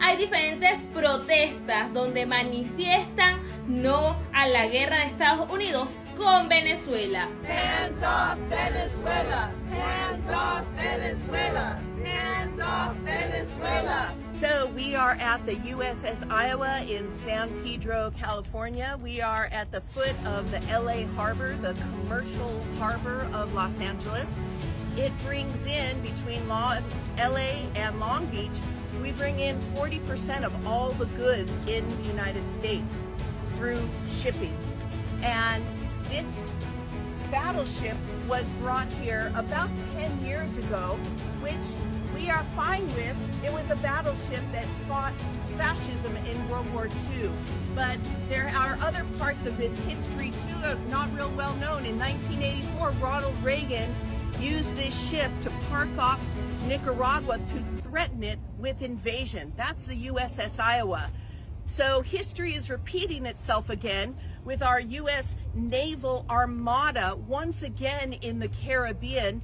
hay diferentes protestas donde manifiestan no a la guerra de Estados Unidos con Venezuela. Hands off Venezuela! Hands off Venezuela! Hands off Venezuela! So we are at the USS Iowa in San Pedro, California. We are at the foot of the LA Harbor, the commercial harbor of Los Angeles. It brings in, between LA and Long Beach, we bring in 40% of all the goods in the United States through shipping. And this battleship was brought here about 10 years ago, which we are fine with. It was a battleship that fought fascism in World War II. But there are other parts of this history too, not real well known. In 1984, Ronald Reagan used this ship to park off Nicaragua to threaten it with invasion. That's the USS Iowa. So history is repeating itself again with our U.S. Naval Armada once again in the Caribbean,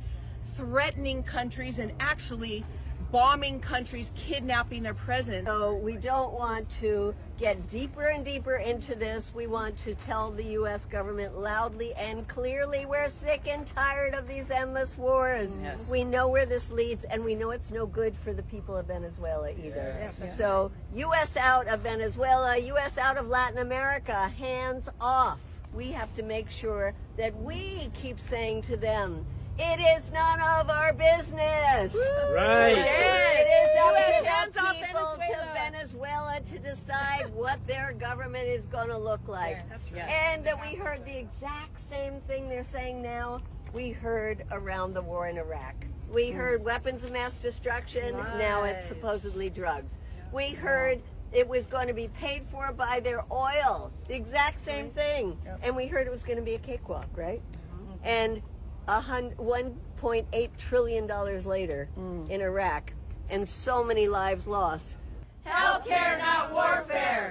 threatening countries and actually bombing countries, kidnapping their president. So we don't want to get deeper and deeper into this. We want to tell the U.S. government loudly and clearly we're sick and tired of these endless wars. Yes. We know where this leads, and we know it's no good for the people of Venezuela either. Yes. So U.S. out of Venezuela, U.S. out of Latin America, hands off. We have to make sure that we keep saying to them, it is none of our business. Woo! Right. It is Hands up off to the people Venezuela. to Venezuela to decide what their government is going to look like. That's right. And that we heard the exact same thing they're saying now, we heard around the war in Iraq. We heard weapons of mass destruction, now it's Right. supposedly drugs. We heard it was going to be paid for by their oil, the exact same thing. And we heard it was going to be a cakewalk, right? And $1.8 trillion later in Iraq, and so many lives lost. Healthcare, not warfare!